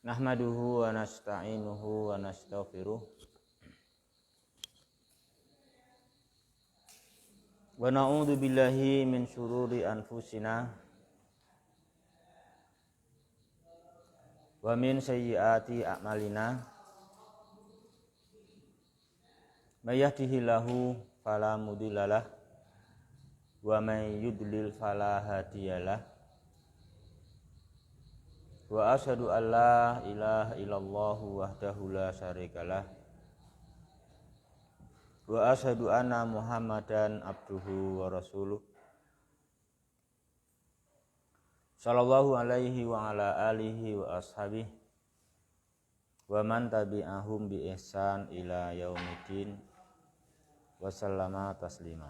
Nahmaduhu wa nasta'inuhu wa nastaghfiruh wa na'udzu billahi min syururi anfusina wa min sayyiati a'malina may yahdihillahu fala mudhillalah wa may yudlil fala hadiyalah wa asyhadu an la ilaha illallah wahdahu la syarikalah wa asyhadu anna muhammadan abduhu wa rasuluh sallallahu alaihi wa ala alihi wa ashabihi wa man tabi'ahum bi ihsan ila yaumiddin wa sallama taslima.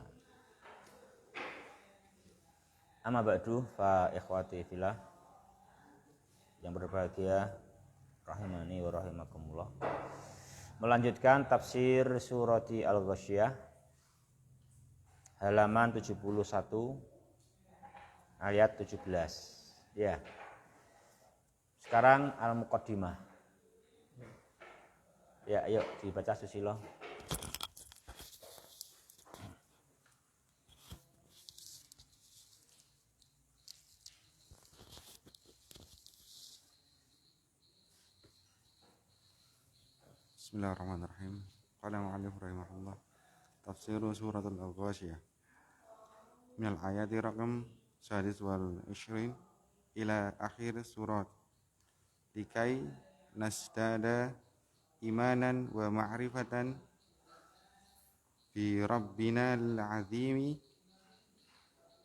Amma ba'du fa ikhwati fillah yang berbahagia rahimani wa rahimakumullah. Melanjutkan tafsir surati Al-Ghasyiyah halaman 71 ayat 17. Ya. Sekarang Al-Muqaddimah. Ya, ayo dibaca susilo. Bismillahirrahmanirrahim. Qala mu'allif rahimahullah. Tafsiru suratul Al-Ghasyiyah. Minal ayati raqam sadis wal 20 ila akhir surat. Likai nasdada imanan wa ma'rifatan bi rabbina al-azimi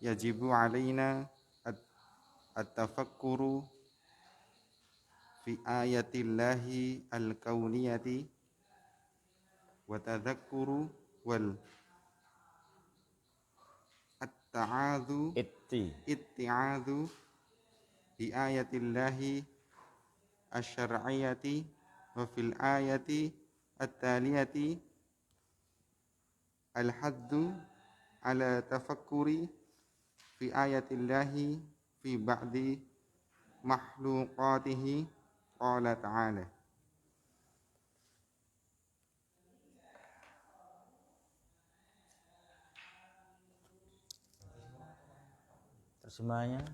yajibu alaina at-tafakkuru fi ayatillahi al-kauniyati wa tadhakkuru wal at-ta'adhu itti'adhu bi ayatillahi asy-syar'iyyati wa fil ayati at-taliyati al-haddu ala tafakkuri fi ayatillahi fi ba'di makhluqatihi qala ta'ala. Terjemahannya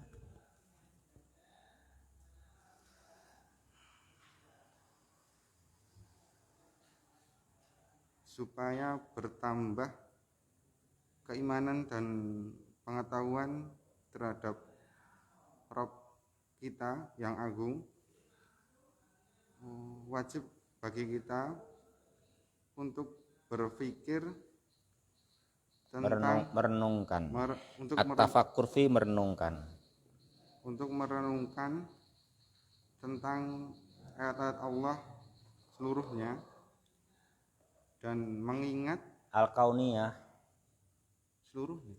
supaya bertambah keimanan dan pengetahuan terhadap Rabb kita yang agung, wajib bagi kita untuk berpikir tentang merenungkan. At-tafakkur fi merenungkan. Untuk merenungkan tentang ayat-ayat Allah seluruhnya dan mengingat al-kauniyah seluruhnya.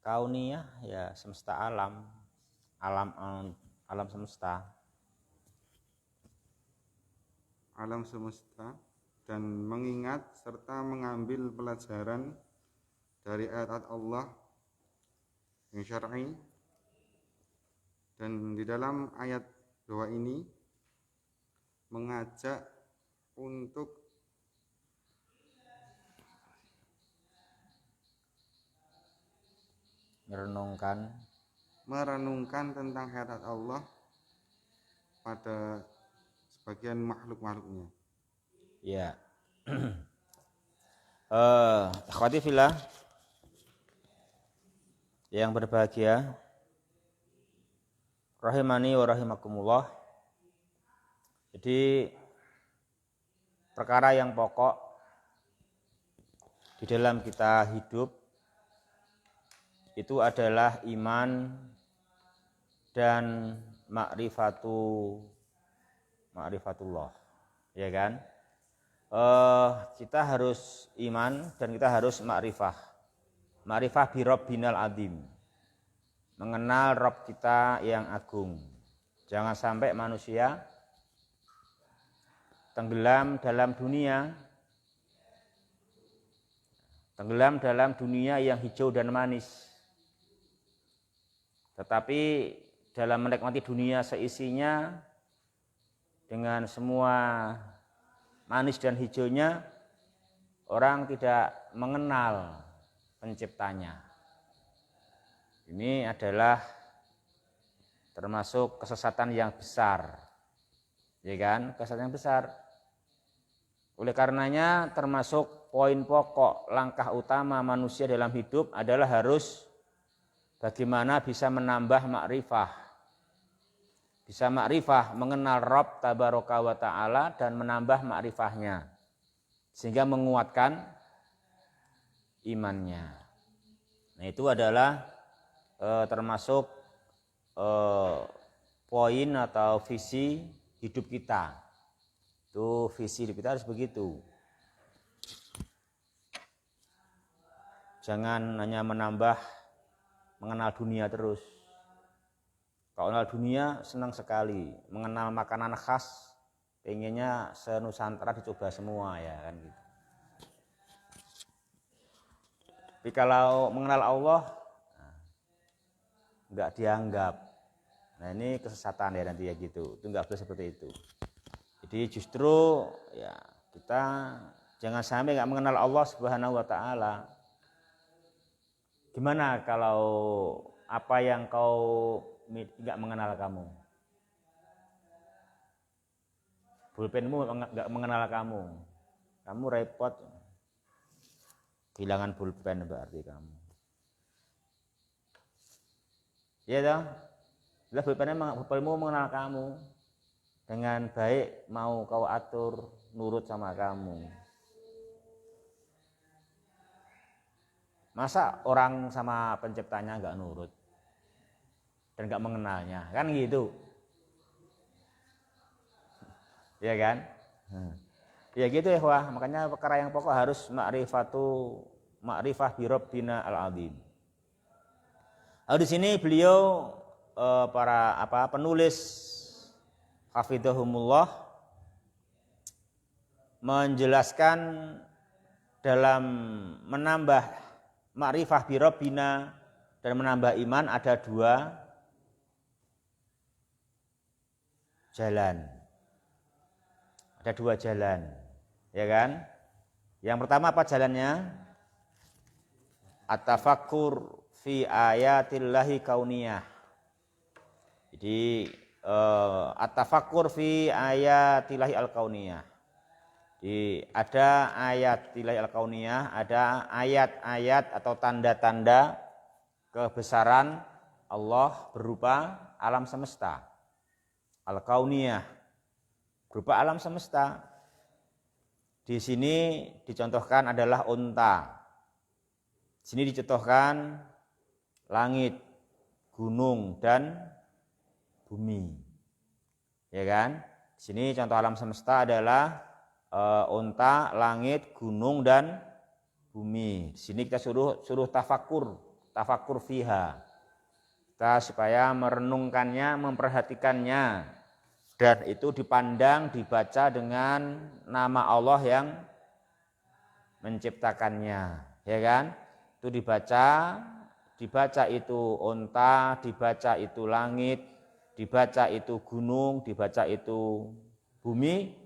Kauniyah ya semesta alam semesta. Alam semesta dan mengingat serta mengambil pelajaran dari ayat-ayat Allah yang syar'i. Dan di dalam ayat 2 ini mengajak untuk merenungkan tentang ayat Allah pada sebagian makhluk-makhluknya. Ya. Ikhwati fillah yang berbahagia rahimani wa rahimakumullah. Jadi perkara yang pokok di dalam kita hidup itu adalah iman dan ma'rifatullah, ya kan? Kita harus iman dan kita harus ma'rifah bi Rabbinal Azim, mengenal Rabb kita yang agung. Jangan sampai manusia tenggelam dalam dunia yang hijau dan manis. Tetapi dalam menikmati dunia seisinya dengan semua manis dan hijaunya, orang tidak mengenal penciptanya. Ini adalah termasuk kesesatan yang besar, ya kan? Kesesatan yang besar. Oleh karenanya termasuk poin pokok langkah utama manusia dalam hidup adalah harus bagaimana bisa menambah makrifah. Bisa makrifah mengenal Rabb Tabaraka wa Ta'ala dan menambah makrifahnya. Sehingga menguatkan imannya. Nah itu adalah termasuk poin atau visi hidup kita. Itu visi hidup kita harus begitu. Jangan hanya menambah mengenal dunia terus. Kalau mengenal dunia senang sekali, mengenal makanan khas pengennya se-Nusantara dicoba semua ya kan gitu. Tapi kalau mengenal Allah enggak dianggap. Nah ini kesesatan ya nanti ya gitu. Itu enggak boleh seperti itu. Jadi justru ya kita jangan sampai enggak mengenal Allah Subhanahu wa Ta'ala. Gimana kalau apa yang kau enggak mengenal kamu? Pulpenmu enggak mengenal kamu. Kamu repot. Kehilangan pulpen berarti kamu. Iya toh? Bila pulpenmu mengenal kamu dengan baik, mau kau atur nurut sama kamu. Masa orang sama penciptanya enggak nurut dan enggak mengenalnya, kan gitu. Iya kan? Ya gitu ya, wah. Makanya perkara yang pokok harus ma'rifah bi Rabbina al-azim. Di sini beliau penulis hafidhahumullah menjelaskan dalam menambah ma'rifah bi Rabbina dan menambah iman ada dua jalan. Ada dua jalan, ya kan? Yang pertama apa jalannya? At-tafakkur fi ayatillahi kauniyah. Jadi at-tafakkur fi ayatillahi al-kauniyah. Jadi ada ayatillahi al-kauniyah, ada ayat-ayat atau tanda-tanda kebesaran Allah berupa alam semesta. Al-kauniyah berupa alam semesta. Di sini dicontohkan adalah unta. Di sini dicontohkan langit, gunung dan bumi. Ya kan? Di sini contoh alam semesta adalah unta, langit, gunung dan bumi. Di sini kita suruh tafakur fiha. Kita supaya merenungkannya, memperhatikannya. Dan itu dipandang, dibaca dengan nama Allah yang menciptakannya, ya kan? Itu dibaca itu unta, dibaca itu langit, dibaca itu gunung, dibaca itu bumi,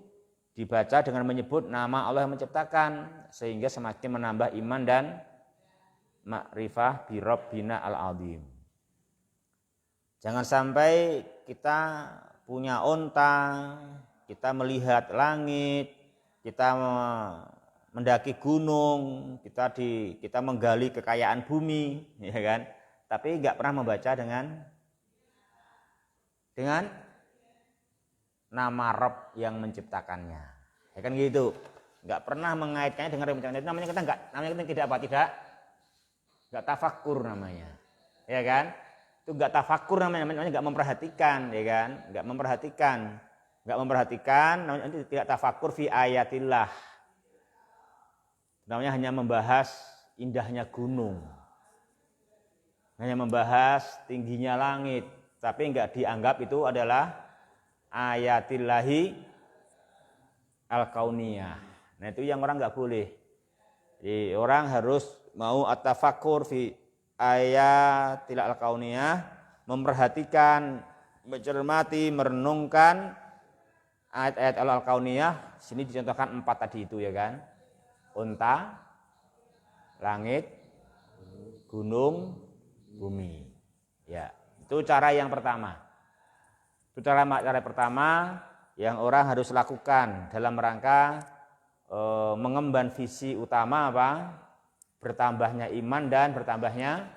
dibaca dengan menyebut nama Allah yang menciptakan, sehingga semakin menambah iman dan ma'rifah bi Rabbina al-azim. Jangan sampai kita punya unta, kita melihat langit, kita mendaki gunung, kita menggali kekayaan bumi, ya kan? Tapi nggak pernah membaca dengan nama Rabb yang menciptakannya, ya kan gitu? Nggak pernah mengaitkannya dengan Rabb yang menciptakannya. Namanya kita nggak tafakur namanya, ya kan? Itu nggak tafakur namanya nggak memperhatikan, ya kan? Nggak memperhatikan, namanya tidak tafakur fi ayatillah. Namanya hanya membahas indahnya gunung, hanya membahas tingginya langit, tapi nggak dianggap itu adalah ayatillahi al-kauniyah. Nah itu yang orang nggak boleh. Jadi orang harus mau at-tafakur fi ayatil al-kauniyah, memperhatikan, mencermati, merenungkan ayat-ayat al-kauniyah sini dicontohkan 4 tadi itu ya kan. Unta, langit, gunung, bumi. Ya, itu cara yang pertama. Itu cara pertama yang orang harus lakukan dalam rangka mengemban visi utama apa? Bertambahnya iman dan bertambahnya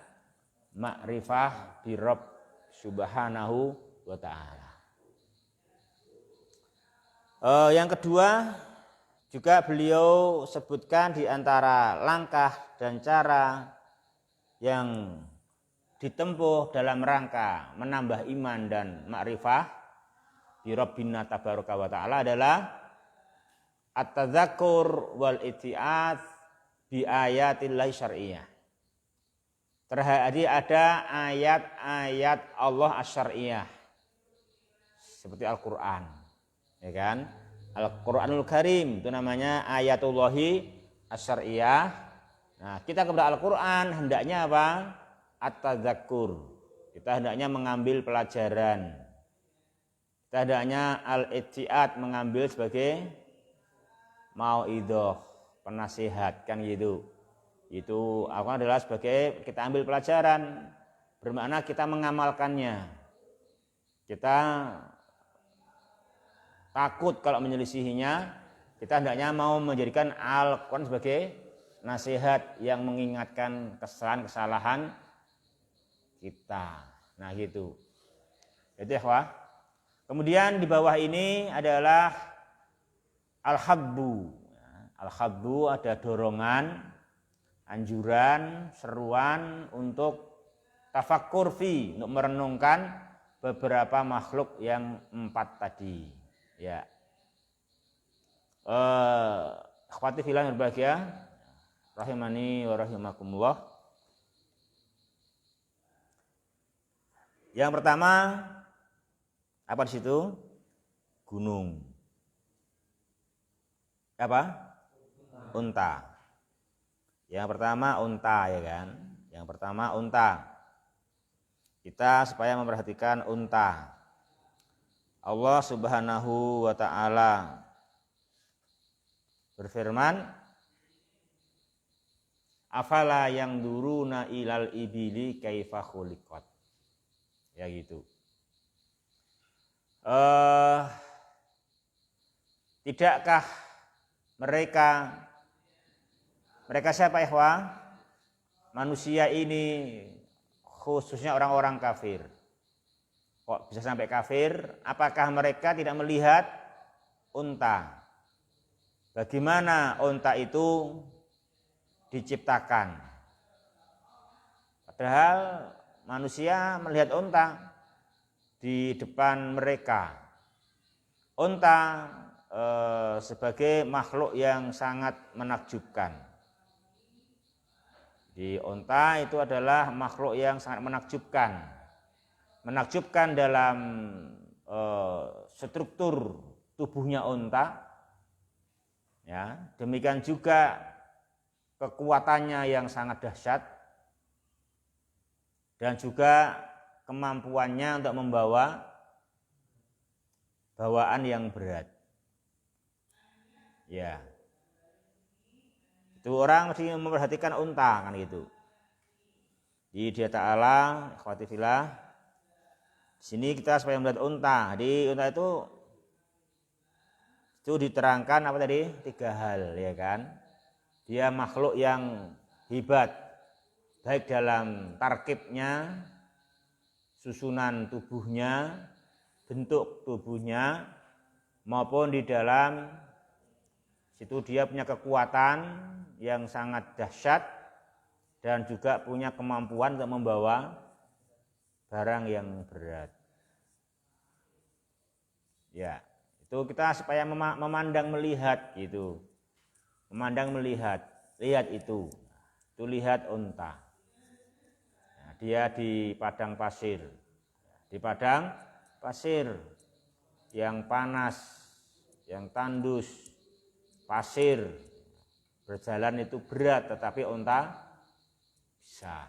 ma'rifah bi Rabb subhanahu wa ta'ala. Yang kedua juga beliau sebutkan di antara langkah dan cara yang ditempuh dalam rangka menambah iman dan ma'rifah bi Rabbina tabaraka wa ta'ala adalah at-tadzakur wal iti'at bi ayatillahi syar'iyyah. Terjadi ada ayat-ayat Allah asy-syar'iyyah seperti Al-Qur'an, ya kan? Al-Qur'anul Karim itu namanya ayatullahi asy-syar'iyyah. Nah, kita kepada Al-Qur'an hendaknya apa? At-tadzakur. Kita hendaknya mengambil pelajaran. Kita hendaknya al-itti'at, mengambil sebagai mauidhah, penasihat kan gitu. Itu adalah sebagai kita ambil pelajaran, bermakna kita mengamalkannya. Kita takut kalau menyelisihinya, kita hendaknya mau menjadikan Al-Quran sebagai nasihat yang mengingatkan kesalahan-kesalahan kita. Nah gitu. Itu ya, Wah. Kemudian di bawah ini adalah al-habbu. Al-habbu ada dorongan, anjuran, seruan untuk tafakkur fi, untuk merenungkan beberapa makhluk yang 4 tadi. Ya. Akhwati fillah yang berbahagia, rahimani wa rahimakumullah. Yang pertama apa di situ? Gunung. Apa? Unta. Yang pertama unta ya kan? Yang pertama unta. Kita supaya memperhatikan unta. Allah Subhanahu wa ta'ala berfirman, afala yang duruna ilal ibili kaifa khuliqat. Ya gitu. Tidakkah mereka siapa ikhwah? Manusia ini khususnya orang-orang kafir. Kok bisa sampai kafir? Apakah mereka tidak melihat unta? Bagaimana unta itu diciptakan? Padahal manusia melihat unta di depan mereka. Unta sebagai makhluk yang sangat menakjubkan. Di unta itu adalah makhluk yang sangat menakjubkan. Menakjubkan dalam struktur tubuhnya unta. Ya, demikian juga kekuatannya yang sangat dahsyat dan juga kemampuannya untuk membawa bawaan yang berat. Ya. Itu orang mesti memperhatikan unta kan gitu. Di dia ta'ala, ikhwati fillah. Sini kita supaya melihat unta. Di unta itu diterangkan apa tadi? 3 hal ya kan. Dia makhluk yang hebat baik dalam tarkibnya, susunan tubuhnya, bentuk tubuhnya maupun di dalam situ dia punya kekuatan yang sangat dahsyat dan juga punya kemampuan untuk membawa barang yang berat. Ya, itu kita supaya memandang melihat gitu. Memandang melihat, lihat itu. Itu lihat unta. Nah, dia di padang pasir. Di padang pasir yang panas, yang tandus, pasir. Berjalan itu berat, tetapi unta bisa.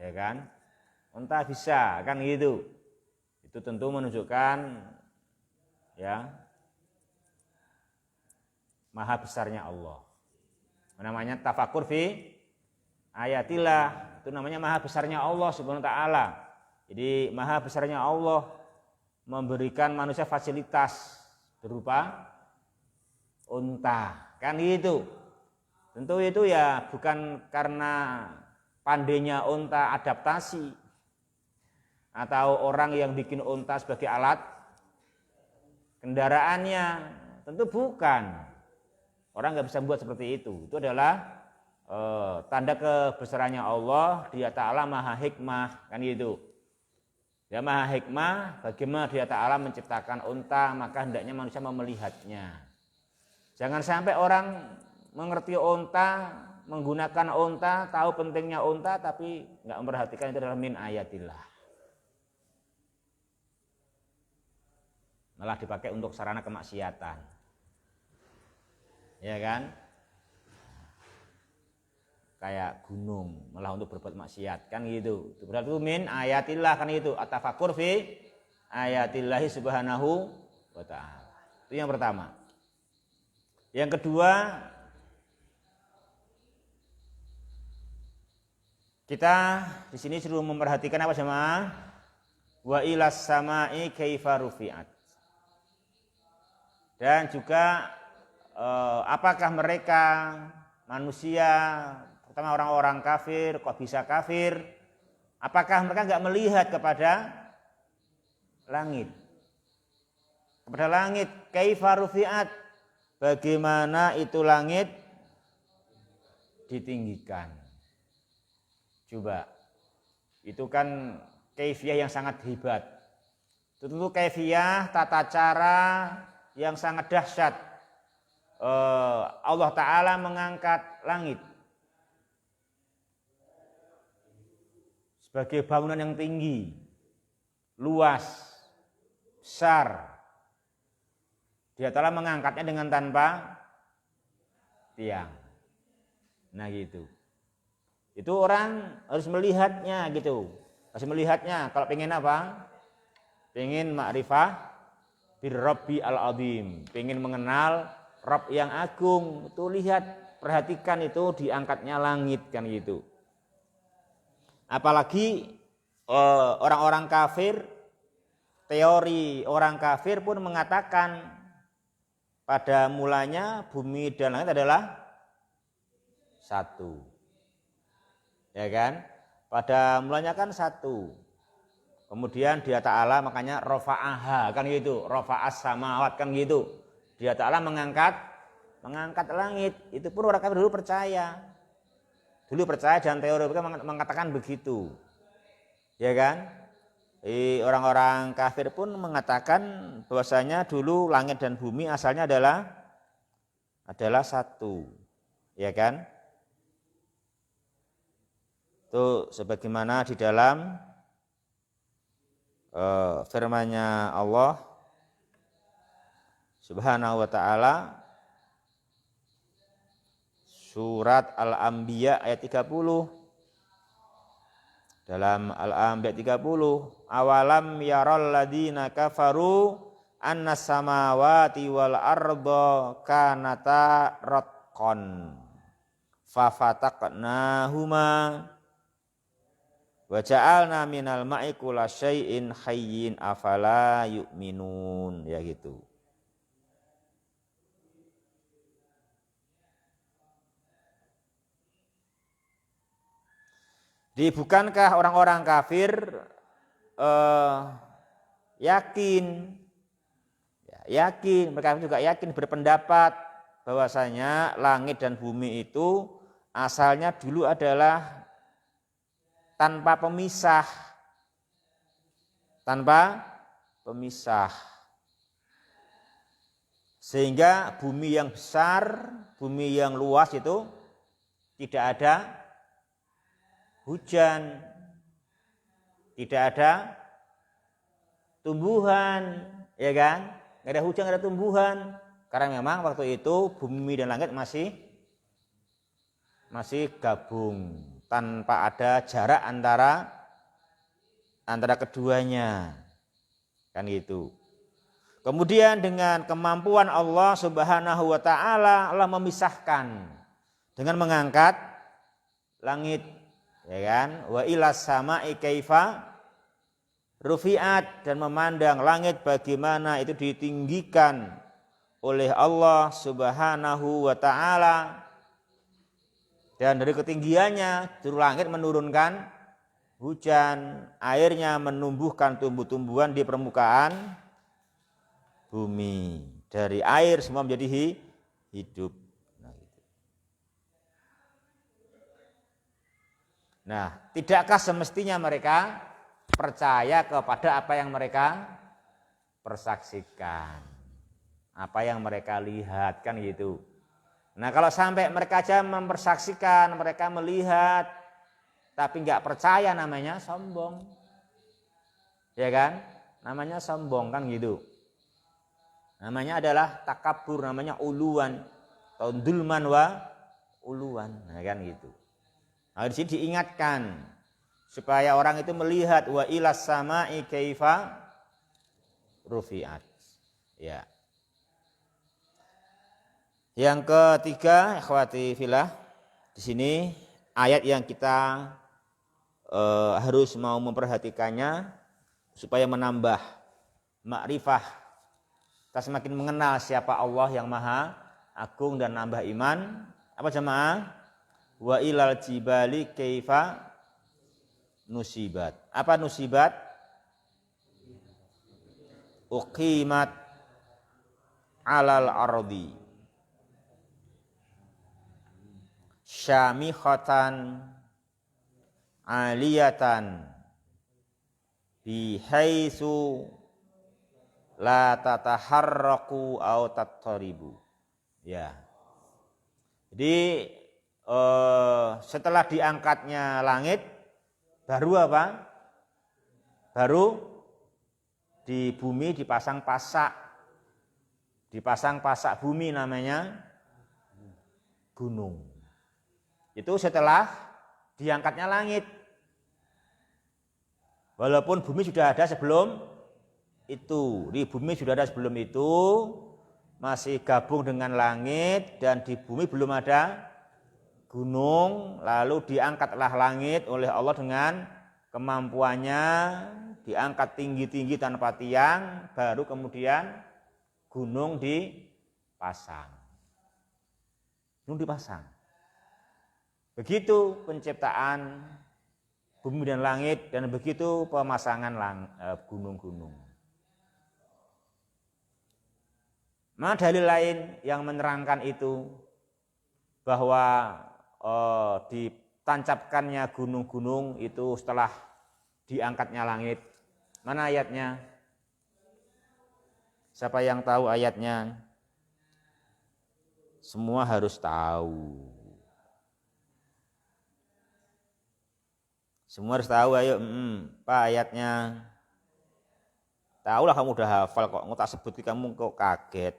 Ya kan? Unta bisa, kan gitu. Itu tentu menunjukkan ya maha besarnya Allah. Namanya tafakur fi ayatillah, itu namanya maha besarnya Allah Subhanahu wa taala. Jadi maha besarnya Allah memberikan manusia fasilitas berupa unta, kan gitu. Tentu itu ya bukan karena pandainya unta adaptasi atau orang yang bikin unta sebagai alat kendaraannya, tentu bukan. Orang nggak bisa buat seperti itu. Itu adalah tanda kebesarannya Allah. Dia Ta'ala maha hikmah, kan gitu. Dia maha hikmah, bagaimana Dia Ta'ala menciptakan unta, maka hendaknya manusia melihatnya. Jangan sampai orang mengerti unta, menggunakan unta, tahu pentingnya unta, tapi nggak memperhatikan itu adalah min ayatillah. Malah dipakai untuk sarana kemaksiatan, ya kan? Kayak gunung, malah untuk berbuat maksiat, kan gitu. Itu berarti min ayatillah, kan itu. At-tafakur fi ayatillahi subhanahu wa ta'ala. Itu yang pertama. Yang kedua, kita di sini suruh memperhatikan apa jemaah? Wa ilas sama'i kaifa rufi'at. Dan juga apakah mereka manusia, terutama orang-orang kafir, kok bisa kafir? Apakah mereka enggak melihat kepada langit? Kepada langit, kaifa rufi'at? Bagaimana itu langit ditinggikan? Coba, itu kan kaifiyah yang sangat hebat. Itu tentu kaifiyah, tata cara yang sangat dahsyat. Allah Ta'ala mengangkat langit sebagai bangunan yang tinggi, luas, besar. Dia Ta'ala mengangkatnya dengan tanpa tiang. Nah gitu. Itu orang harus melihatnya gitu. Harus melihatnya. Kalau pengen apa? Pengen ma'rifah bir-Rabbi al-Azim, pengen mengenal Rabb yang agung, itu lihat, perhatikan itu diangkatnya langit, kan gitu. Apalagi orang-orang kafir, teori orang kafir pun mengatakan pada mulanya bumi dan langit adalah satu, ya kan? Pada mulanya kan satu. Kemudian Dia Ta'ala makanya rafa'aha, kan gitu, rafa'as samawat, kan gitu. Dia Ta'ala mengangkat langit. Itu pun orang kafir dulu percaya. Dan teori mereka mengatakan begitu. Ya kan? Orang-orang kafir pun mengatakan bahwasanya dulu langit dan bumi asalnya adalah satu. Ya kan? Itu sebagaimana di dalam firman-Nya Allah Subhanahu wa taala surat Al-Anbiya ayat 30. Dalam Al-Anbiya 30, awalam yaral ladina kafaru annas samawati wal arda kanata ratqan fafataqnahuma wa ja'alna minal ma'i kulla syai'in hayyin afala yu'minun, ya gitu. Jadi bukankah orang-orang kafir yakin, mereka juga yakin, berpendapat bahwasanya langit dan bumi itu asalnya dulu adalah tanpa pemisah. Sehingga bumi yang besar, bumi yang luas itu tidak ada hujan, tidak ada tumbuhan, ya kan? Nggak ada hujan, nggak ada tumbuhan, karena memang waktu itu bumi dan langit masih gabung, tanpa ada jarak antara keduanya, kan gitu. Kemudian dengan kemampuan Allah Subhanahu wa taala, Allah memisahkan dengan mengangkat langit, ya kan? Wa ilas sama'i kaifa rufi'at, dan memandang langit bagaimana itu ditinggikan oleh Allah Subhanahu wa taala. Dan dari ketinggiannya turun langit menurunkan hujan, airnya menumbuhkan tumbuh-tumbuhan di permukaan bumi. Dari air semua menjadi hidup. Nah, tidakkah semestinya mereka percaya kepada apa yang mereka persaksikan, apa yang mereka lihat, kan gitu. Nah, kalau sampai mereka aja mempersaksikan, mereka melihat, tapi nggak percaya, namanya sombong, ya kan? Namanya sombong, kan gitu. Namanya adalah takabur, namanya uluan, atau dulman wa uluan, nah, kan gitu. Nah, di sini diingatkan supaya orang itu melihat wa ilas sama'i kaifa rufi'at. Ya. Yang ketiga, ikhwati fillah, di sini ayat yang kita harus mau memperhatikannya supaya menambah makrifah. Kita semakin mengenal siapa Allah yang Maha Agung dan nambah iman. Apa jemaah? Wa ilal jibali kaifa nusibat. Apa nusibat? Uqimat alal ardi syamikhatan aliyatan bihaitsu la tataharraku au tattaribu. Ya. Jadi setelah diangkatnya langit, baru apa? Baru di bumi dipasang pasak. Dipasang pasak bumi, namanya gunung. Itu setelah diangkatnya langit. Walaupun bumi sudah ada sebelum itu, di bumi sudah ada sebelum itu, masih gabung dengan langit, dan di bumi belum ada gunung, lalu diangkatlah langit oleh Allah dengan kemampuannya, diangkat tinggi-tinggi tanpa tiang, baru kemudian gunung dipasang. Gunung dipasang. Begitu penciptaan bumi dan langit, dan begitu pemasangan gunung-gunung. Mana dalil lain yang menerangkan itu, bahwa ditancapkannya gunung-gunung itu setelah diangkatnya langit? Mana ayatnya? Siapa yang tahu ayatnya? Semua harus tahu. Semua harus tahu, ayo. Pak, ayatnya? Tahulah, kamu udah hafal kok. Nggak tak sebut kamu kok kaget.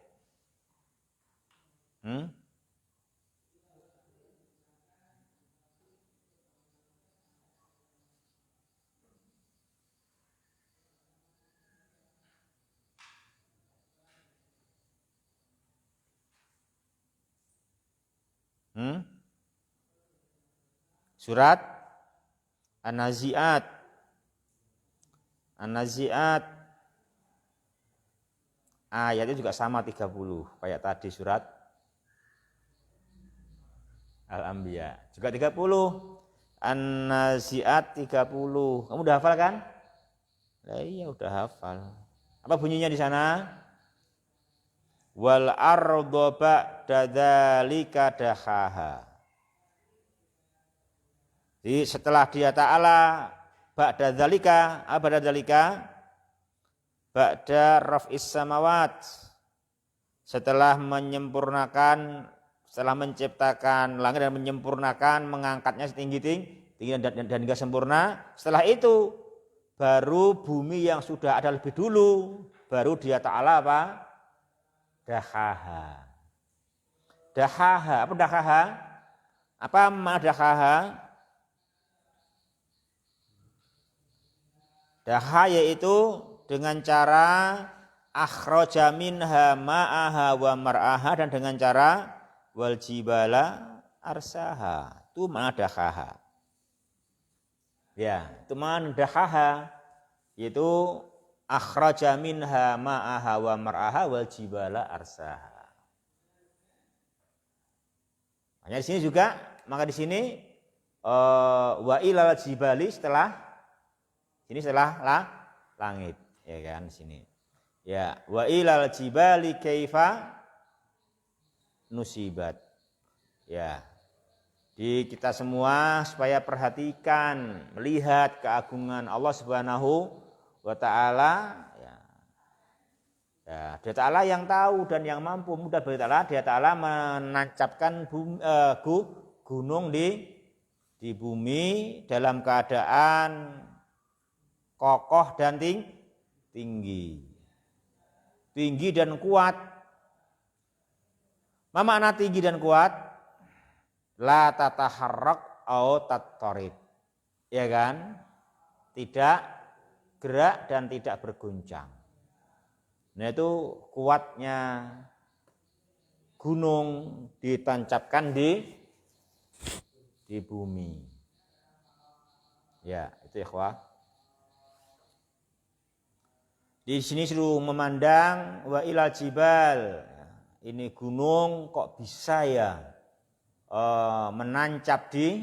Surat An-Nazi'at. An-Nazi'at ayatnya juga sama 30 kayak tadi surat Al-Anbiya. Juga 30. An-Nazi'at 30. Kamu udah hafal kan? Nah, iya udah hafal. Apa bunyinya di sana? Wal ardo ba'da dzalika dahaha. Jadi setelah dia ta'ala ba'da dzalika, apa ba'da dzalika? Ba'da raf'is samawat. Setelah menyempurnakan, setelah menciptakan langit dan menyempurnakan, mengangkatnya setinggi-tinggi dan hingga sempurna. Setelah itu baru bumi yang sudah ada lebih dulu, baru dia ta'ala apa? Dahaha. Dahaha, apa dahaha? Apa makna dahaha? Daha yaitu dengan cara akhraja minha ma'aha wa mar'aha, dan dengan cara wal jibala arsaha. Itu madakhaha. Ya, itu madakhaha, yaitu akhraja minha ma'aha wa mar'aha wal jibala arsaha. Makanya di sini juga, maka di sini wa ilal jibali setelah langit, ya kan di sini. Ya, wa ilal jibali kaifa nusibat. Ya. Di kita semua supaya perhatikan, melihat keagungan Allah Subhanahu wa taala, ya. Ya, Dia Ta'ala yang tahu dan yang mampu. Mudah bagi Ta'ala, Dia Ta'ala menancapkan gunung di bumi dalam keadaan kokoh dan tinggi. Tinggi dan kuat. Apa makna tinggi dan kuat? La tataharrak au tattarid. Ya kan? Tidak gerak dan tidak berguncang. Nah itu kuatnya gunung ditancapkan di bumi. Ya, itu ikhwah. Di sini suruh memandang wa ilal jibal. Ini gunung kok bisa ya menancap di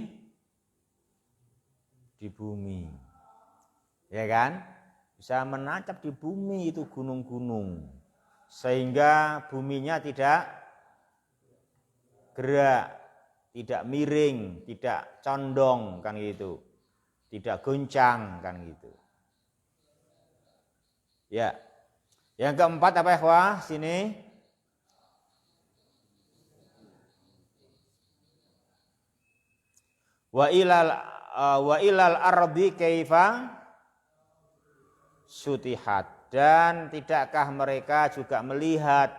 bumi. Ya kan? Bisa menancap di bumi itu gunung-gunung. Sehingga buminya tidak gerak, tidak miring, tidak condong kan gitu. Tidak goncang kan gitu. Ya. Yang keempat apa ikhwah? Sini. Wa ilal ardi kaifa sutihat, dan tidakkah mereka juga melihat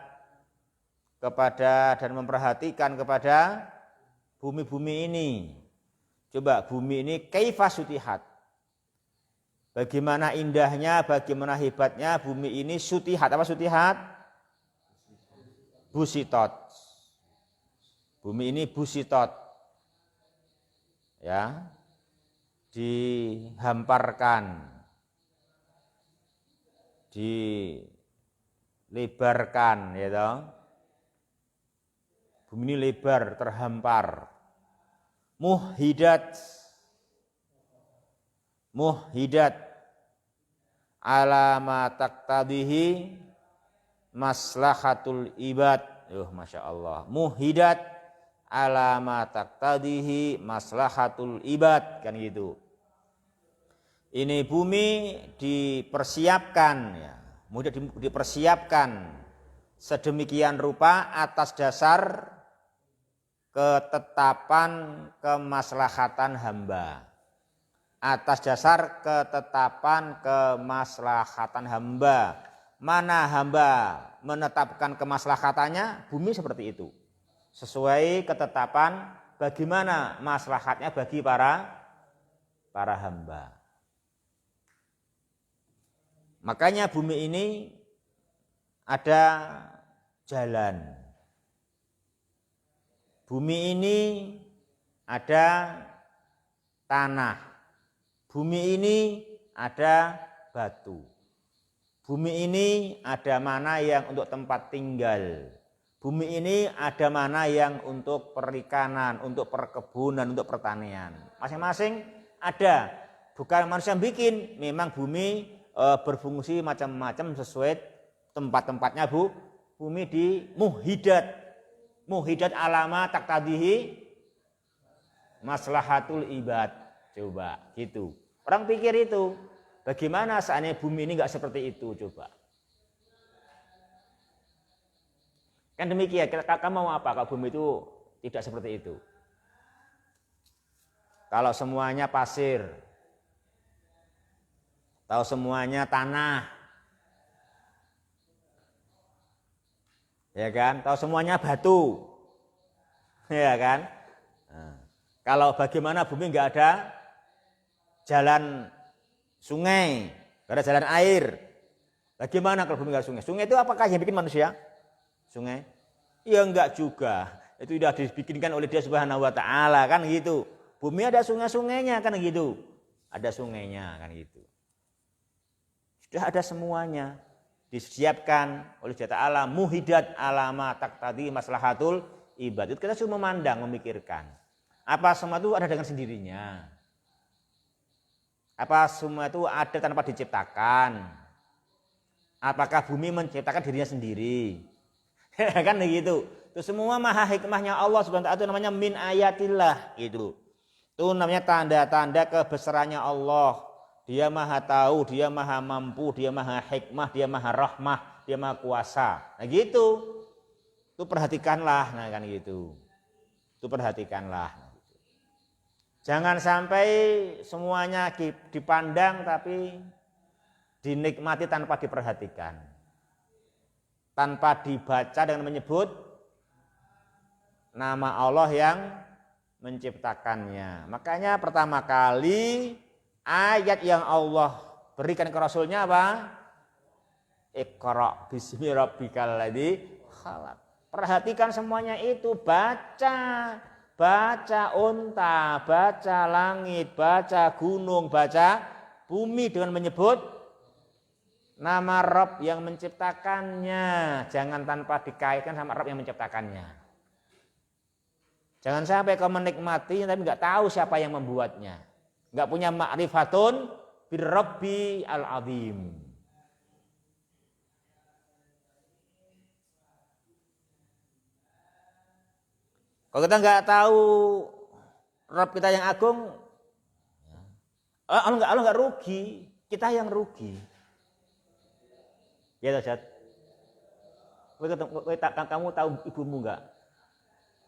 kepada dan memperhatikan kepada bumi-bumi ini. Coba bumi ini kaifa sutihat. Bagaimana indahnya, bagaimana hebatnya bumi ini sutihat. Apa sutihat? Busitot. Bumi ini busitot. Ya. Dihamparkan. Dilebarkan, ya toh. Bumi ini lebar, terhampar. Muhhidat ala ma taqtadihi maslahatul ibad. Masya Allah. Muhhidat ala ma taqtadihi maslahatul ibad, kan gitu. Ini bumi dipersiapkan, ya, mudah dipersiapkan sedemikian rupa atas dasar ketetapan kemaslahatan hamba. Atas dasar ketetapan kemaslahatan hamba. Mana hamba menetapkan kemaslahatannya, bumi seperti itu. Sesuai ketetapan bagaimana maslahatnya bagi para hamba. Makanya bumi ini ada jalan. Bumi ini ada tanah. Bumi ini ada batu. Bumi ini ada mana yang untuk tempat tinggal. Bumi ini ada mana yang untuk perikanan, untuk perkebunan, untuk pertanian. Masing-masing ada. Bukan manusia yang bikin. Memang bumi berfungsi macam-macam sesuai tempat-tempatnya bumi di muhhidat. Muhhidat alama taqtadihi maslahatul ibad. Coba gitu. Orang pikir itu, bagaimana seandainya bumi ini enggak seperti itu, coba. Kan demikian, kamu mau apa kalau bumi itu tidak seperti itu? Kalau semuanya pasir, kalau semuanya tanah, ya kan? Kalau semuanya batu, ya kan? Nah, kalau bagaimana bumi enggak ada jalan sungai, enggak ada jalan air, Bagaimana kalau bumi nggak ada sungai? Sungai itu apakah yang bikin manusia? Sungai? Ya enggak juga. Itu sudah dibikinkan oleh Dia Subhanahu wa taala kan gitu. Bumi ada sungai-sungainya kan gitu. Ada sungainya kan gitu. Sudah ada semuanya. Disiapkan oleh Allah Ta'ala muhidat alama taqtadi maslahatul ibad. Itu kita sudah memandang, memikirkan. Apa semua itu ada dengan sendirinya? Apa semua itu ada tanpa diciptakan? Apakah bumi menciptakan dirinya sendiri? Kan begitu. Itu semua maha hikmahnya Allah Subhanahu wa taala, itu namanya min ayatillah gitu. Itu namanya tanda-tanda kebesarannya Allah. Dia maha tahu, dia maha mampu, dia maha hikmah, dia maha rahmah, dia maha kuasa. Nah gitu. Itu perhatikanlah, nah kan gitu. Itu perhatikanlah. Jangan sampai semuanya dipandang tapi dinikmati tanpa diperhatikan. Tanpa dibaca dengan menyebut nama Allah yang menciptakannya. Makanya pertama kali ayat yang Allah berikan ke Rasulnya apa? Iqra bismi rabbikal ladzi khalaq. Perhatikan semuanya itu, baca. Baca unta, baca langit, baca gunung, baca bumi dengan menyebut nama Rabb yang menciptakannya. Jangan tanpa dikaitkan sama Rabb yang menciptakannya. Jangan sampai kau menikmati tapi nggak tahu siapa yang membuatnya. Nggak punya ma'rifatun birrabbi al-azim. Kalau kita nggak tahu Rabb kita yang agung, Allah nggak rugi, kita yang rugi. Ya Ustaz. Kamu tahu ibumu nggak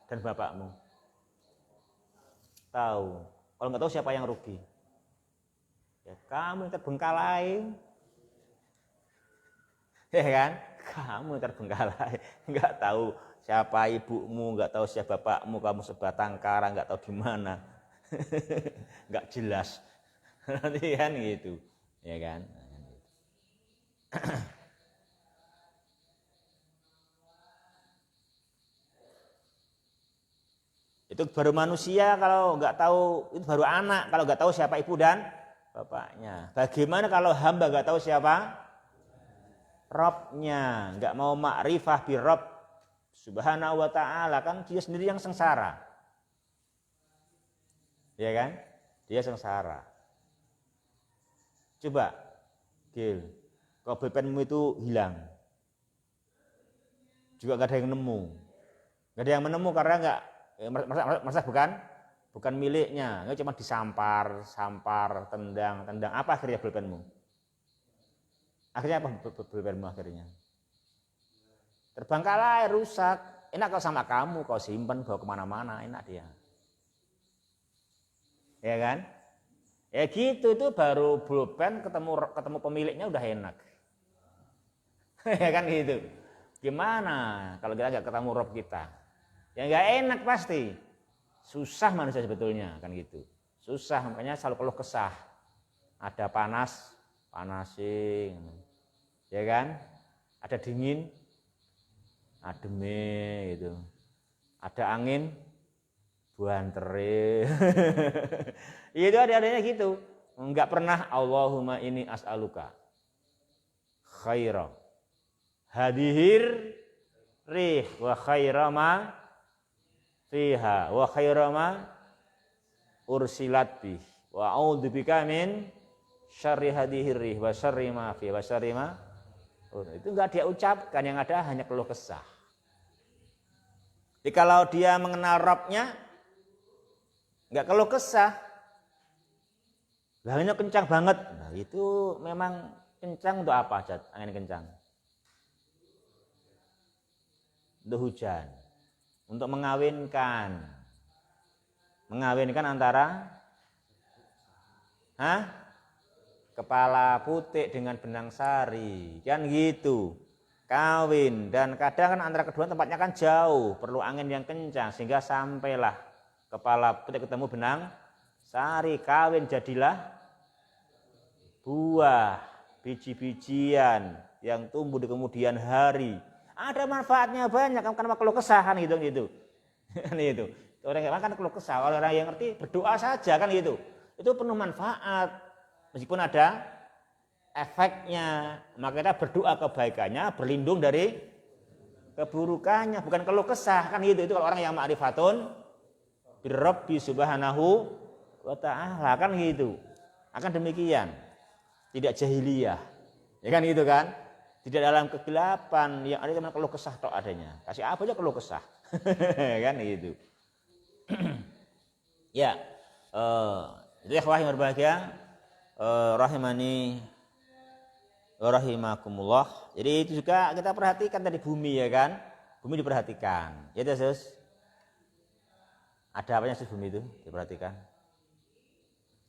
dan bapakmu? Tahu. Kalau nggak tahu siapa yang rugi? Ya kamu yang terbengkalai, ya kan? Kamu yang terbengkalai, nggak tahu siapa ibumu, nggak tahu siapa bapakmu, kamu sebatang kara, nggak tahu di mana, nggak jelas, nanti kan gitu, ya kan? Itu baru manusia kalau nggak tahu, itu baru anak kalau nggak tahu siapa ibu dan bapaknya. Bagaimana kalau hamba nggak tahu siapa Rabbnya, nggak mau ma'rifah bi Rabb Subhanahu wa ta'ala, kan dia sendiri yang sengsara. Ya kan? Dia sengsara. Coba, Gil, kalau pulpenmu itu hilang. Juga gak ada yang nemu. Gak ada yang menemu karena merasa bukan miliknya. Nggak cuma disampar, tendang. Apa akhirnya pulpenmu? Akhirnya apa pulpenmu akhirnya? Terbengkalai, rusak. Enak kalau sama kamu, kau simpan bawa kemana-mana, enak dia. Ya kan? Ya gitu, itu baru pulpen ketemu pemiliknya udah enak. Ya kan gitu. Gimana kalau kita nggak ketemu Rob kita? Ya nggak enak pasti. Susah manusia sebetulnya kan gitu. Susah, makanya selalu keluh kesah. Ada panas, panasin. Ya kan? Ada dingin, ademe gitu. Ada angin, buantere. Itu adanya gitu. Enggak pernah Allahumma ini as'aluka khaira hadihir rih wa khaira ma fiha wa khaira ma ursilat bih wa a'udzubika min syarri hadihir rih wa syarri ma fi wa syarri ma. Itu enggak dia ucapkan, yang ada hanya keluh kesah. Jadi kalau dia mengenal Rabbnya, enggak keluh kesah. Anginnya kencang banget. Nah, itu memang kencang untuk apa, Jad? Angin kencang. Untuk hujan. Untuk mengawinkan. Mengawinkan antara kepala putih dengan benang sari. Kan gitu. Kawin, dan kadang kan antara kedua tempatnya kan jauh, perlu angin yang kencang sehingga sampailah kepala putih ketemu benang sari, kawin jadilah buah, biji-bijian yang tumbuh di kemudian hari. Ada manfaatnya banyak karena keluh kesah kan gitu. Kan itu. Orang yang makan keluh kesah, orang yang ngerti berdoa saja kan gitu. Itu penuh manfaat. Meskipun ada efeknya, maka kita berdoa kebaikannya, berlindung dari keburukannya, bukan keluh kesah kan gitu. Itu kalau orang yang ma'rifatun birrabbi subhanahu wa ta'ala kan gitu. Akan demikian. Tidak jahiliyah. Ya kan gitu kan? Tidak dalam kegelapan yang ada cuma keluh kesah tok adanya. Kasih apa aja keluh kesah. Kan gitu. Ya. Jadi ikhwah yang berbahagia, rahimani wa rahimakumullah. Jadi itu juga kita perhatikan tadi bumi ya kan? Bumi diperhatikan. Ya Sus. Ada apanya sih bumi itu diperhatikan?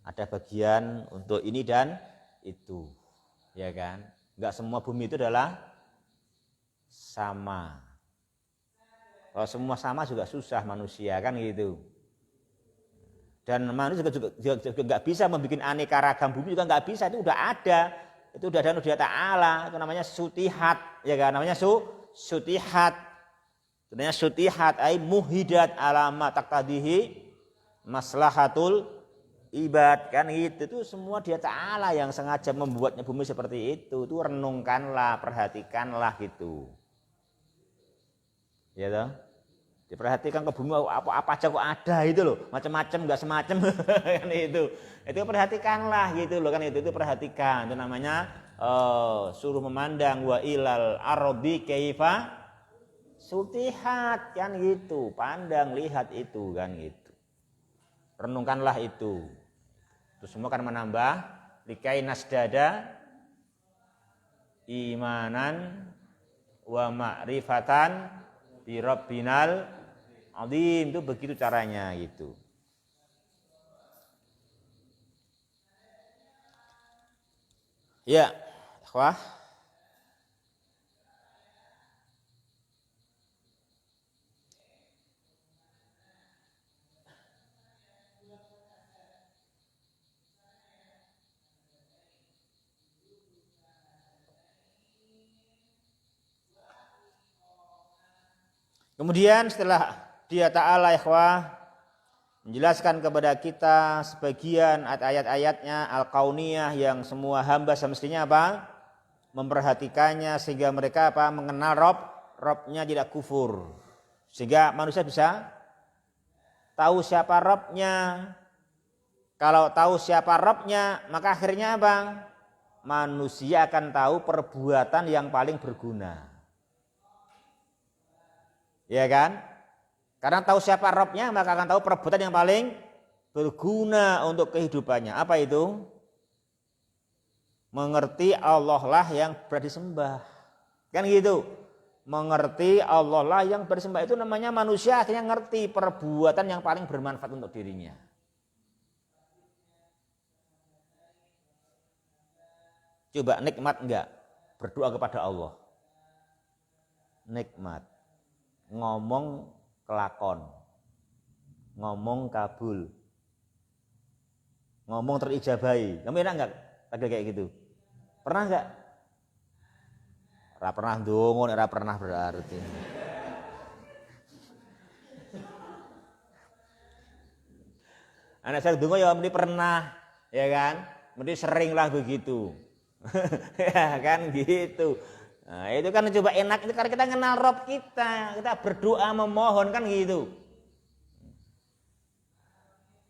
Ada bagian untuk ini dan itu. Ya kan? Enggak semua bumi itu adalah sama. Kalau semua sama juga susah manusia kan gitu. Dan manusia juga enggak bisa membuat aneka ragam bumi juga enggak bisa, itu udah ada. Itu udah ada Nudia Ta'ala, itu namanya sutihat, ya kan? Namanya sutihat. Sebenarnya sutihat ai muhidat alama taqtadihi maslahatul ibad kan gitu. Itu semua Dia Ta'ala yang sengaja membuatnya bumi seperti itu. Itu renungkanlah, perhatikanlah gitu. Ya toh? Diperhatikan ke bumi apa aja kok ada itu loh, macam-macam enggak semacam kan itu. Itu perhatikanlah gitu loh kan itu perhatikan. Itu namanya suruh memandang wa ilal ardi kaifa sutihat kan gitu. Pandang, lihat itu kan gitu. Renungkanlah itu. Itu semua kan menambah likai nasdada imanan wa ma'rifatan bi rabbinal azim. Itu begitu caranya gitu. Ya, ikhwah. Kemudian setelah Dia Ta'ala ikhwah menjelaskan kepada kita sebagian ayat-ayatnya al-kauniyah yang semua hamba semestinya apa? Memperhatikannya sehingga mereka apa? Mengenal Robnya tidak kufur. Sehingga manusia bisa tahu siapa Robnya. Kalau tahu siapa Robnya, maka akhirnya apa? Manusia akan tahu perbuatan yang paling berguna. Ya kan? Karena tahu siapa Robnya, maka akan tahu perbuatan yang paling berguna untuk kehidupannya. Apa itu? Mengerti Allah lah yang berdisembah. Kan gitu. Mengerti Allah lah yang bersembah itu namanya manusia akhirnya ngerti perbuatan yang paling bermanfaat untuk dirinya. Coba nikmat enggak? Berdoa kepada Allah. Nikmat. Ngomong kelakon, ngomong kabul, ngomong terijabahi. Kamu enak enggak tadi kayak gitu? Pernah enggak? Ora pernah ndonga, ora pernah berarti. Anak saya ndonga ya mesti pernah, ya kan? Mesti sering lah begitu. Ya kan gitu. Nah, itu kan coba enak itu karena kita kenal Rob kita berdoa memohon kan gitu.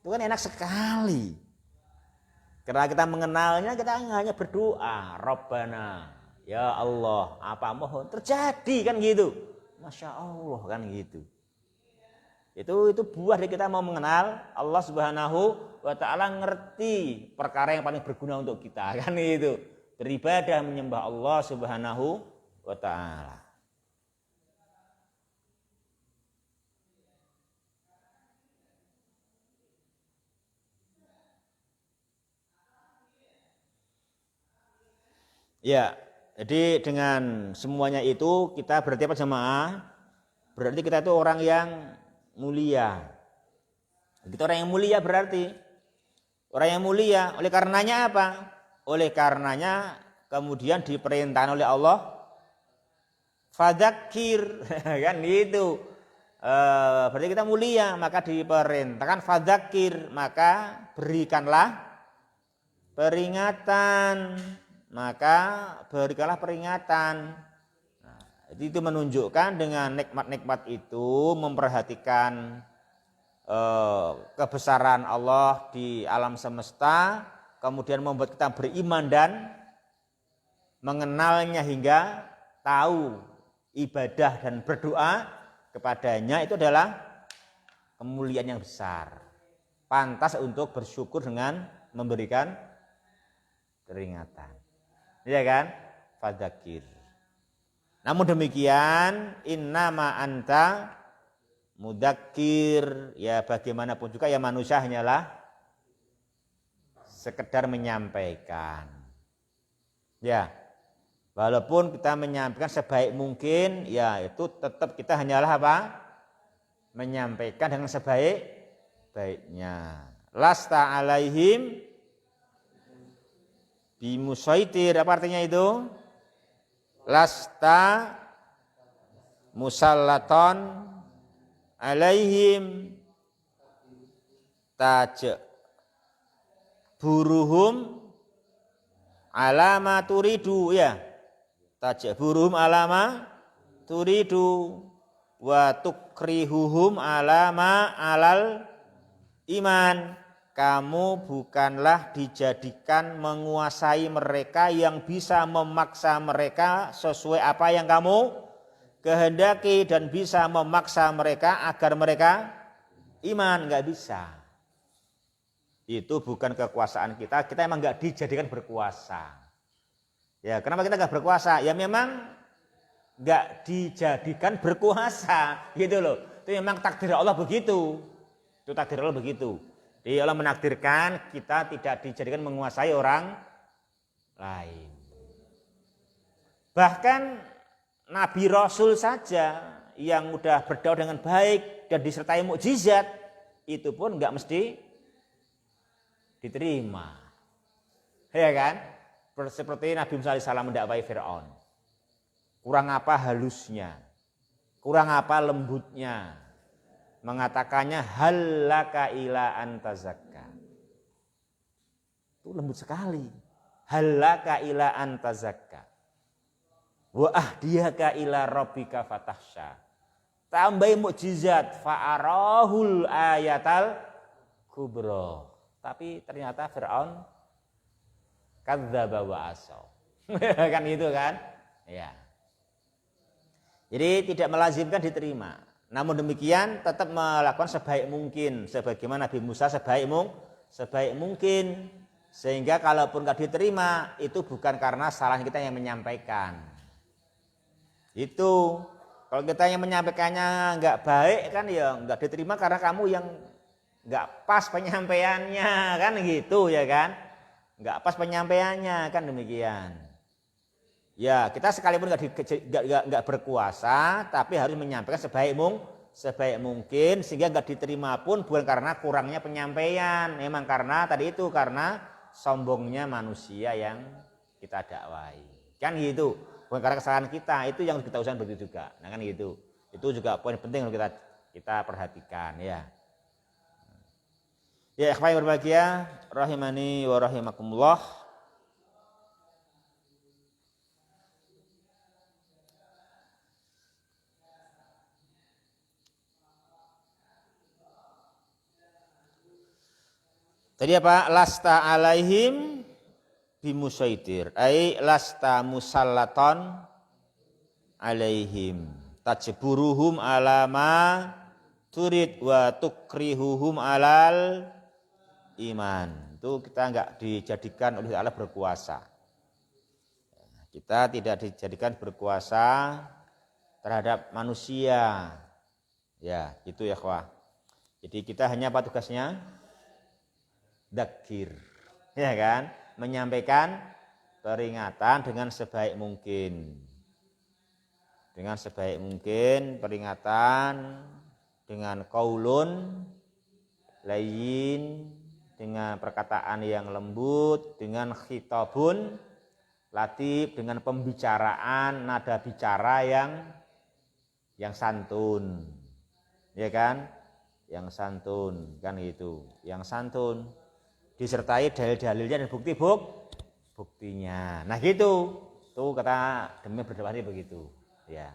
Itu kan enak sekali. Karena kita mengenalnya kita hanya berdoa, Rabbana, ya Allah, apa mohon terjadi kan gitu. Masya Allah kan gitu. Itu buah dari kita mau mengenal Allah Subhanahu wa Ta'ala, ngerti perkara yang paling berguna untuk kita kan gitu. Beribadah menyembah Allah Subhanahu wa Ta'ala. Ya, jadi dengan semuanya itu kita berarti apa jemaah? Berarti kita itu orang yang mulia. Kita orang yang mulia berarti. Orang yang mulia oleh karenanya apa? Oleh karenanya kemudian diperintahkan oleh Allah fadzakir kan gitu. Berarti kita mulia, maka diperintahkan fadzakir, maka berikanlah peringatan, maka berikanlah peringatan. Nah, itu menunjukkan dengan nikmat-nikmat itu memperhatikan kebesaran Allah di alam semesta, kemudian membuat kita beriman dan mengenalnya hingga tahu ibadah dan berdoa kepadanya itu adalah kemuliaan yang besar. Pantas untuk bersyukur dengan memberikan peringatan. Iya kan? Fadzakir. Namun demikian, innama anta mudzakir, ya bagaimanapun juga ya manusia hanyalah sekedar menyampaikan. Ya, walaupun kita menyampaikan sebaik mungkin, ya itu tetap kita hanyalah apa? Menyampaikan dengan sebaik-baiknya. Lasta alaihim bimusaitir, apa artinya itu? Lasta musallaton alaihim buruhum alama turidu, ya. Buruhum alama turidu wa tukrihuhum alama alal iman. Kamu bukanlah dijadikan menguasai mereka yang bisa memaksa mereka sesuai apa yang kamu kehendaki dan bisa memaksa mereka agar mereka iman, enggak bisa. Itu bukan kekuasaan kita emang enggak dijadikan berkuasa. Ya, kenapa kita enggak berkuasa? Ya memang enggak dijadikan berkuasa, gitu loh. Itu memang takdir Allah begitu. Itu takdir Allah begitu. Jadi Allah menakdirkan kita tidak dijadikan menguasai orang lain. Bahkan Nabi Rasul saja yang udah berdakwah dengan baik dan disertai mukjizat, itu pun enggak mesti diterima. Ya kan? Seperti Nabi Musa AS mendakwai Fir'aun. Kurang apa halusnya, kurang apa lembutnya. Mengatakannya halaka ila antazakka. Itu lembut sekali. Halaka ila antazakka. Wa ahdiyaka ila rabbika fatahsya. Tambahi mukjizat fa'arahul ayatal kubra. Tapi ternyata Fir'aun kadzdzaba wa asaw. Kan gitu kan? Ya. Jadi tidak melazimkan diterima. Namun demikian tetap melakukan sebaik mungkin, sebagaimana Nabi Musa sebaik mungkin, sehingga kalaupun nggak diterima itu bukan karena salah kita yang menyampaikan. Itu kalau kita yang menyampaikannya nggak baik kan ya nggak diterima karena kamu yang nggak pas penyampaiannya, kan gitu ya kan? Nggak pas penyampaiannya, kan demikian. Ya, kita sekalipun nggak berkuasa, tapi harus menyampaikan sebaik mungkin sehingga nggak diterima pun bukan karena kurangnya penyampaian, memang karena tadi itu karena sombongnya manusia yang kita dakwai, kan gitu. Bukan karena kesalahan kita, itu yang kita usahakan begitu juga. Nah kan gitu. Itu juga poin penting yang kita perhatikan ya. Ya, ikhwan berbahagia, rahimani wa rahimakumullah. Tadi apa? Lasta alaihim bimusaitir. Ai lasta musallaton alaihim. Tajburuhum alama turid wa tukrihuhum alal iman. Itu kita enggak dijadikan oleh Allah berkuasa. Kita tidak dijadikan berkuasa terhadap manusia. Ya, itu ya ikhwah. Jadi kita hanya apa tugasnya? Dzakir, ya kan, menyampaikan peringatan dengan sebaik mungkin, peringatan dengan qaulun layyin, dengan perkataan yang lembut, dengan khitabun latif dengan pembicaraan, nada bicara yang santun. Ya kan? Yang santun, kan gitu. Yang santun disertai dalil-dalilnya dan buktinya. Nah gitu. Tuh kata demi berdebat begitu, ya.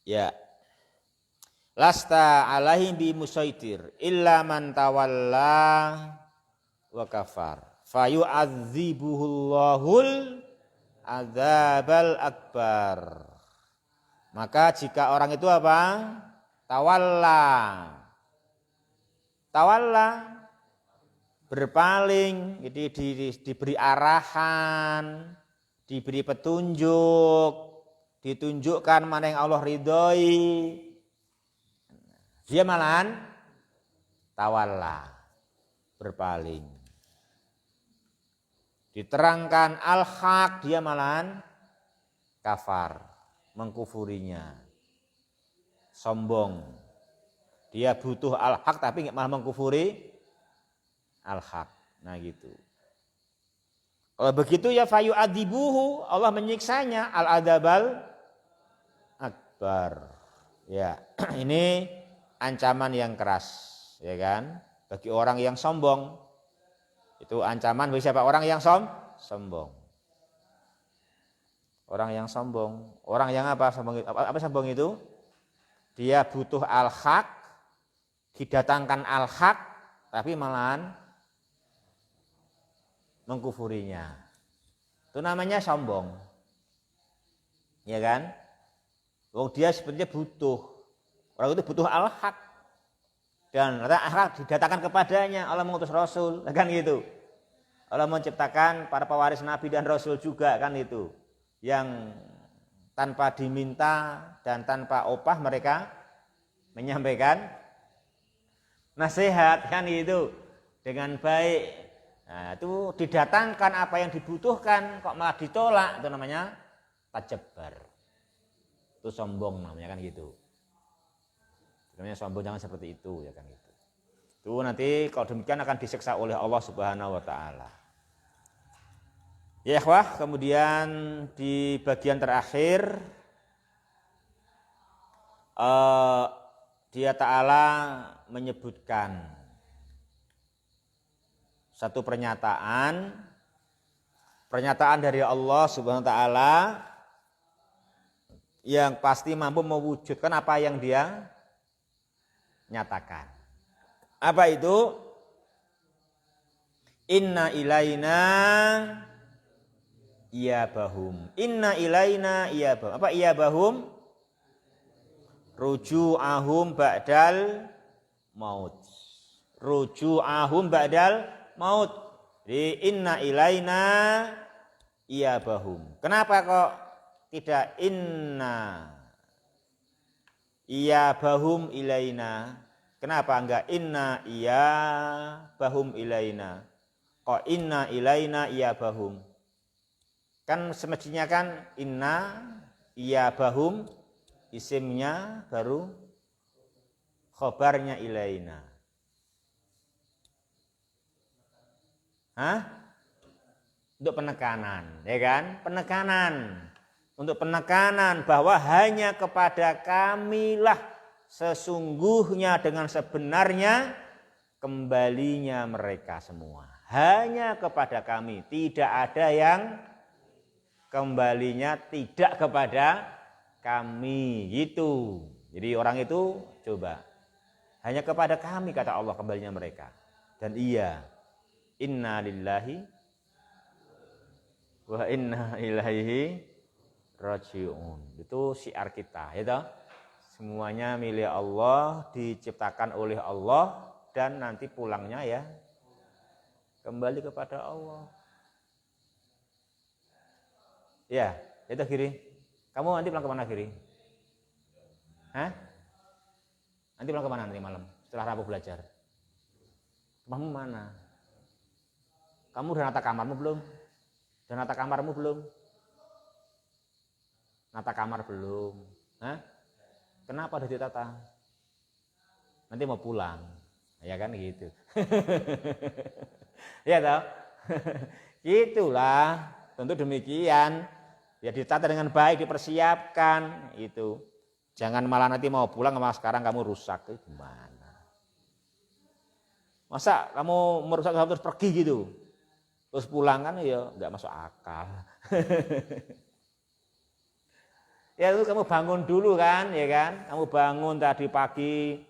Ya. Lasta alaihim bi musaitir illa man tawalla wa kafar. Fayu'adzibuhullahul adzabal akbar. Maka jika orang itu apa? Tawalla. Tawalla berpaling, jadi diberi arahan, diberi petunjuk, ditunjukkan mana yang Allah ridhoi, dia malahan tawalla, berpaling. Diterangkan al-haq, dia malahan kafar, mengkufurinya, sombong. Dia butuh al-haq tapi malah mengkufuri al-haq. Nah gitu. Kalau begitu ya fayu adibuhu, Allah menyiksanya al-adabal akbar. Ya, ini ancaman yang keras, ya kan? Bagi orang yang sombong. Itu ancaman bagi siapa? Orang yang sombong. Orang yang sombong. Orang yang apa? Sombong, apa sombong itu? Dia butuh al-haq, didatangkan al-haq, tapi malahan mengkufurinya. Itu namanya sombong. Ya kan? Wong dia sebenarnya butuh. Orang itu butuh al-haq. Dan al-haq didatangkan kepadanya, Allah mengutus Rasul, kan gitu. Allah menciptakan para pewaris Nabi dan Rasul juga, kan itu. Yang tanpa diminta dan tanpa upah mereka menyampaikan nasihat, kan itu, dengan baik. Nah, itu didatangkan apa yang dibutuhkan kok malah ditolak, itu namanya tajabbar. Itu sombong namanya, kan gitu. Namanya sombong, jangan seperti itu, ya kan gitu. Itu nanti kalau demikian akan disiksa oleh Allah Subhanahu wa taala. Ya ikhwah, kemudian di bagian terakhir dia Ta'ala menyebutkan satu pernyataan dari Allah Subhanahu wa taala yang pasti mampu mewujudkan apa yang dia nyatakan. Apa itu? Inna ilaina iyabahum. Inna ilaina iyabahum. Apa iyabahum? Ruju'ahum ba'dal maut. Ruju'ahum ba'dal maut. Jadi inna ilaina iyabahum. Kenapa kok tidak inna iyabahum ilaina? Kenapa enggak inna iyabahum ilaina? Kok inna ilaina iyabahum? Kan semestinya kan inna iyabahum isimnya baru khobarnya ilaina. Hah? Untuk penekanan, ya kan? Penekanan. Untuk penekanan bahwa hanya kepada kamilah sesungguhnya dengan sebenarnya kembalinya mereka semua. Hanya kepada kami, tidak ada yang kembalinya tidak kepada kami, gitu. Jadi orang itu coba hanya kepada kami, kata Allah, kembalinya mereka. Dan iya, inna lillahi wa inna ilaihi raji'un. Itu syiar kita, ya. Semuanya milik Allah, diciptakan oleh Allah, dan nanti pulangnya ya kembali kepada Allah. Ya, itu kiri. Kamu nanti pulang kemana kiri? Hah? Nanti pulang kemana nanti malam? Setelah Rabu belajar? Rumahmu mana? Kamu udah nata kamarmu belum? Udah nata kamarmu belum? Nata kamar belum? Hah? Kenapa udah ditata? Nanti mau pulang. Ya kan gitu. Ya toh? Itulah, tentu demikian. Ya ditata dengan baik, dipersiapkan itu. Jangan malah nanti mau pulang malah sekarang kamu rusak. Gimana? Masa kamu merusak terus pergi gitu? Terus pulang kan ya nggak masuk akal. Ya itu kamu bangun dulu kan, ya kan? Kamu bangun tadi pagi,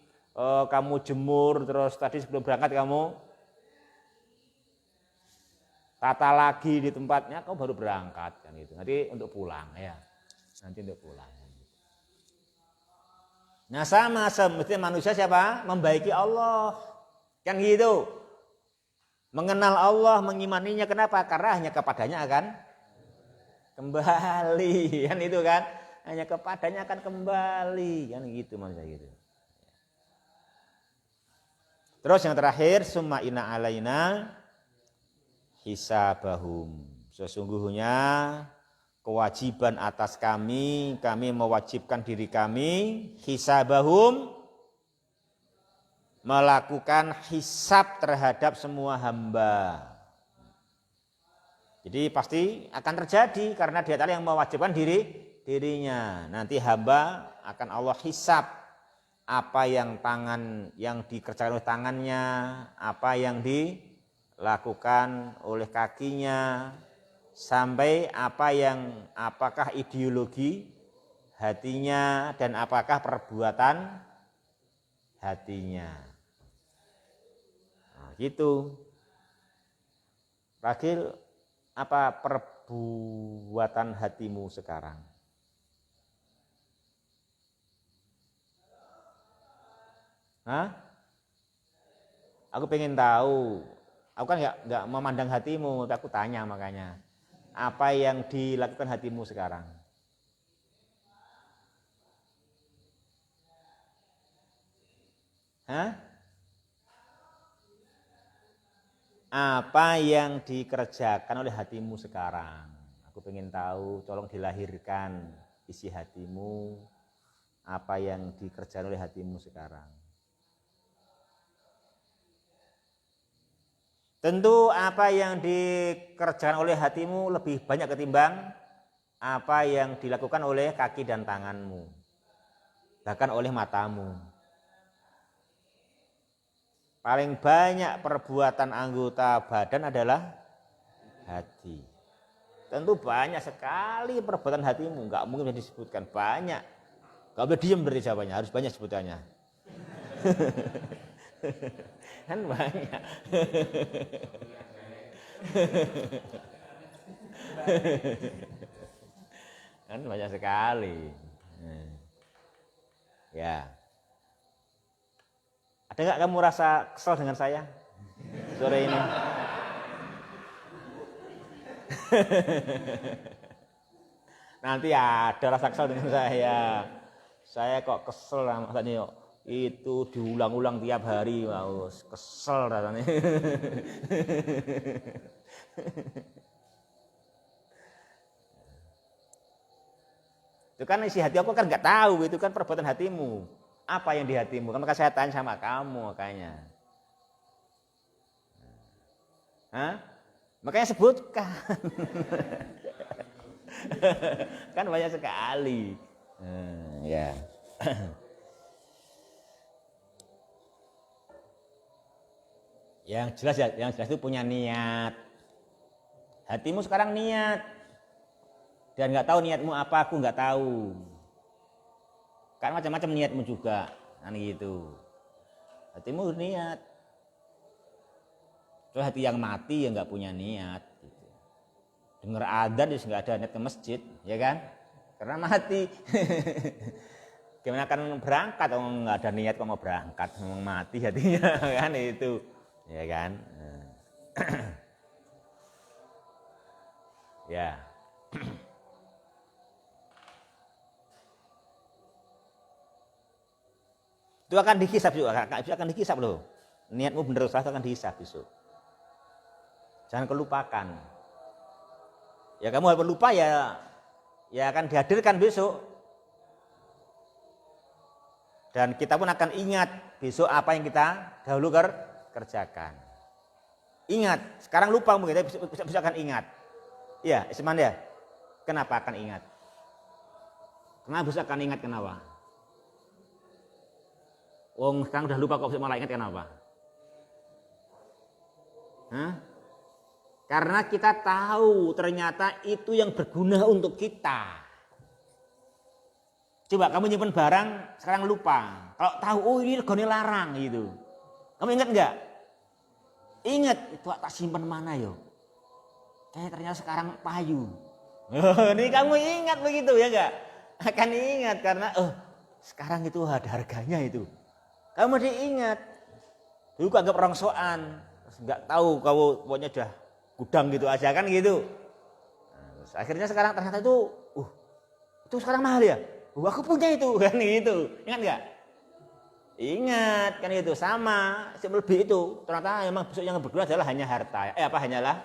kamu jemur, terus tadi sebelum berangkat kamu tata lagi di tempatnya, kamu baru berangkat kan itu. Nanti untuk pulang ya, nanti untuk pulang. Nah sama semestinya manusia siapa? Membaiki Allah, kan gitu. Mengenal Allah, mengimaninya, kenapa? Karena hanya kepadanya akan kembali, kan itu kan? Hanya kepadanya akan kembali, kan gitu maksudnya gitu. Terus yang terakhir, summa inna alaina hisabahum. Sesungguhnya kewajiban atas kami mewajibkan diri kami, hisabahum, melakukan hisab terhadap semua hamba. Jadi pasti akan terjadi karena dia tadi yang mewajibkan dirinya. Nanti hamba akan Allah hisab apa yang dikerjakan oleh tangannya, apa yang dilakukan oleh kakinya, sampai apakah ideologi hatinya dan apakah perbuatan hatinya. Nah, gitu. Ragil, apa perbuatan hatimu sekarang? Hah? Aku pengen tahu. Aku kan nggak memandang hatimu, tapi aku tanya makanya. Apa yang dilakukan hatimu sekarang? Hah? Apa yang dikerjakan oleh hatimu sekarang? Aku pengen tahu, tolong dilahirkan isi hatimu. Apa yang dikerjakan oleh hatimu sekarang? Tentu apa yang dikerjakan oleh hatimu lebih banyak ketimbang apa yang dilakukan oleh kaki dan tanganmu, bahkan oleh matamu. Paling banyak perbuatan anggota badan adalah hati. Tentu banyak sekali perbuatan hatimu, nggak mungkin bisa disebutkan, banyak. Nggak boleh diem dari jawabannya, harus banyak sebutannya. Kan banyak. Kan banyak sekali. Ya. Ada nggak kamu rasa kesel dengan saya sore ini? Nanti ada rasa kesel dengan saya. Saya kok kesel rasanya itu diulang-ulang tiap hari, mau kesel rasanya. Itu kan isi hati aku kan nggak tahu, itu kan perbuatan hatimu. Apa yang di hatimu? Kan maka saya tanya sama kamu makanya. Hah? Makanya sebutkan. Kan banyak sekali. Ya. Yang jelas itu punya niat. Hatimu sekarang niat. Dan nggak tahu niatmu apa, aku nggak tahu. Kan macam-macam niatmu juga, kan gitu. Hatimu niat. Terus hati yang mati ya nggak punya niat. Gitu. Dengar adzan ya nggak ada niat ke masjid, ya kan? Karena mati. Gimana akan berangkat? Oh, nggak ada niat kok mau berangkat, memang mati hatinya, kan itu, ya kan? Ya. Itu akan dihisab juga, akan dihisab loh. Niatmu benar salah akan dihisab besok. Jangan kelupakan. Ya kamu harus lupa ya akan dihadirkan besok. Dan kita pun akan ingat besok apa yang kita dahulu kerjakan. Ingat, sekarang lupa mungkin, tapi besok akan ingat. Iya, Isman ya. Kenapa akan ingat? Kenapa besok akan ingat kenapa? Wong sekarang udah lupa kok besok malah ingat kenapa? Hah? Karena kita tahu ternyata itu yang berguna untuk kita. Coba kamu nyimpen barang, sekarang lupa. Kalau tahu, oh ini regane larang gitu. Kamu ingat enggak? Ingat, itu tak simpen mana yo? Ternyata sekarang payu. Ini kamu ingat begitu ya enggak? Akan ingat karena sekarang itu ada harganya itu. Kamu diingat. Dulu anggap rongsokan, enggak tahu kamu pokoknya udah gudang gitu aja kan gitu. Nah, akhirnya sekarang ternyata itu sekarang mahal ya. Aku punya itu kan gitu. Ingat enggak? Ingat kan itu sama lebih itu. Ternyata memang besok yang berguna adalah hanya harta. Hanyalah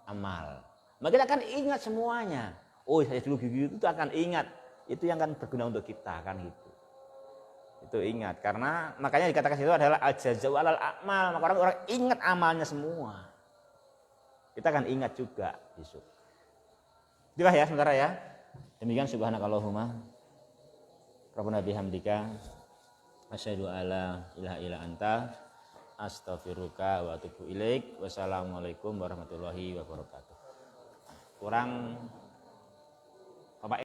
amal. Maka kita akan ingat semuanya. Oh, saya dulu gitu itu akan ingat. Itu yang akan berguna untuk kita kan gitu. Itu ingat karena makanya dikatakan itu adalah al-jazau alal amal. Maka orang ingat amalnya semua. Kita akan ingat juga besok. Itulah ya sementara ya. Demikian subhanakallahumma rabbana bihamdika asyhadu alla ilaha illa anta astaghfiruka wa atubu ilaik. Wassalamualaikum warahmatullahi wabarakatuh. Kurang Bapak